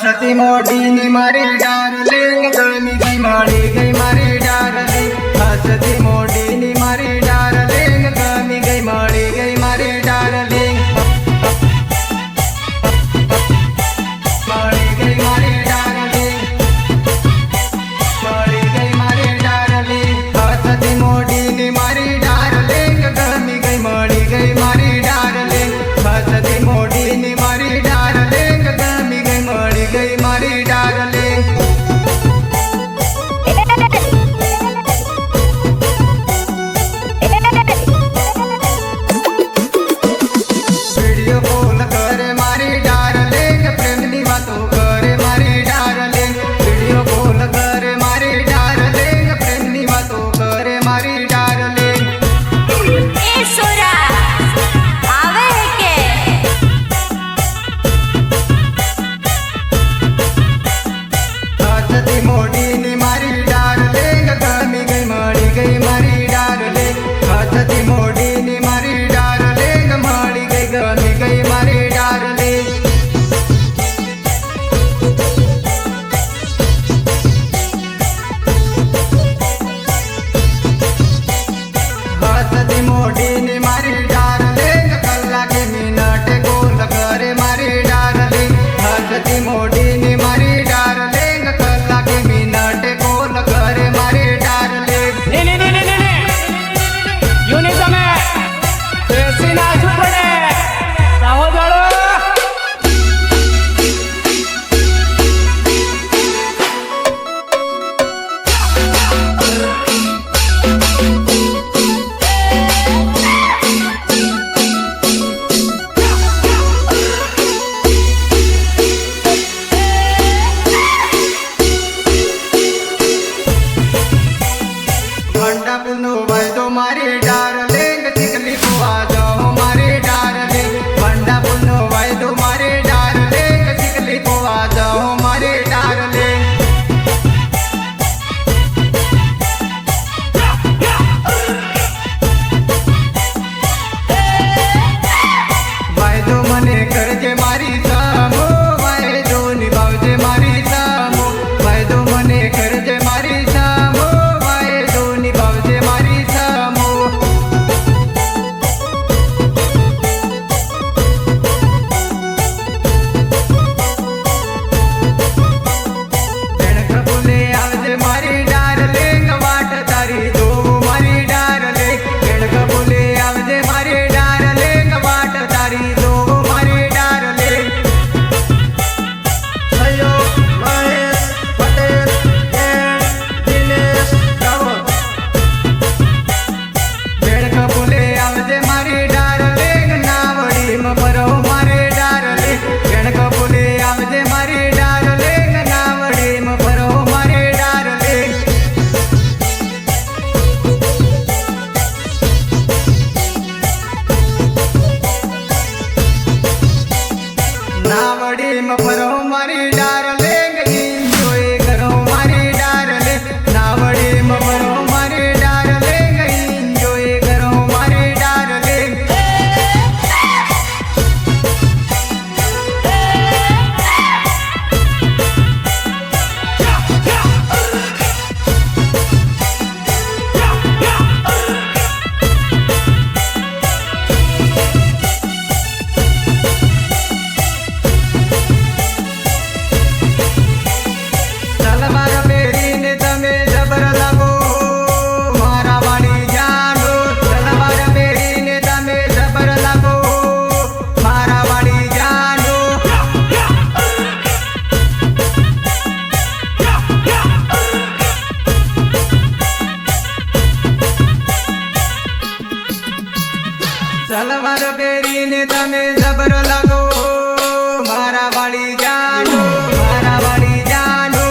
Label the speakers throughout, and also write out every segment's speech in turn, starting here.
Speaker 1: सती मोटी नी मारी डार्लिंग गमी गई मारी गई मारी डार्लिंग सती मोटी नी मारी डार्लिंग गमी गई मारी गई मारी डार्लिंग मारी गई मारी डार्लिंग मारी गई मारी डार्लिंग सती मोटी नी मारी डार्लिंग गमी गई मारी गई मारी डार्लिंग सती मोटी नी मारी डार्लिंग गमी गई मारी गई मारी डार्लिंग वीडियो कॉल करे मारी डार्लिंग प्रेमनी बातों करे मारी डार्लिंग वीडियो कॉल करे मारी डार्लिंग प्रेमनी बातों करे मारी डार्लिंग
Speaker 2: ए सोरा आवे है के
Speaker 1: सती मोटी नी मारी डार्लिंग गमी गई मारी गई मारी डार्लिंग सती मोटी नी मारी डार्लिंग मारी गई गमी गई मारी डार्लिंग सती मोटी नी मारी डार्लिंग कलाक मिनट गोल करे मारी डार्लिंग सती मोटी नी मारी डार्लिंग कलाक मिनट गोल करे मारी डार्लिंग
Speaker 3: યુની તમે બેસી નાખવું પડે રાહો જાડો
Speaker 1: ભંડાપુરનો વાયદો મારી ડાર્લિંગ ચીકલી કુવા જાઓ મારી ડાર્લિંગ ભંડાપુરનો વાયદો મારી ડાર્લિંગ ચીકલી કુવા જાઓ મારી ડાર્લિંગ વાયદો મને કરજે મારી સામો વાયદો નિભાવજે મારી સામો વાયદો મને કરજે મારી સામો વાયદો નિભાવજે મારી સામો બેણ કબૂલે આવજે મારી ડાર્લિંગ વાટ તારી જોવું મારી ડાર્લિંગ બેણ કબૂલે આવજે મારી ડાર્લિંગ વાટ તારી જોવું મારી ડાર્લિંગ સહયોગ મહેશ પટેલ એન્ડ દિનેશ રાવત બેણ કબૂલે આવજે મારી ડાર્લિંગ નાવડીમાં ભરો મારી ડાર્લિંગ બેણ કબૂલે આવજે મારી ડાર્લિંગ નાવડીમાં ભરો મારી ડાર્લિંગ નાવડીમાં ભરો મારી ડાર્લિંગ એન્જોય કરો મારી ડાર્લિંગ નાવડીમાં ભરો મારી ડાર્લિંગ એન્જોય કરો મારી ડાર્લિંગ તલવાર પહેરીને તમે જબર લાગો મારા વાળી જાનો તલવાર પહેરીને તમે જબર લાગો મારા વાળી જાનો તલવાર પહેરીને તમે જબર લાગો મારા વાળી જાનો મારા વાળી જાનો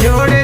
Speaker 1: જોડે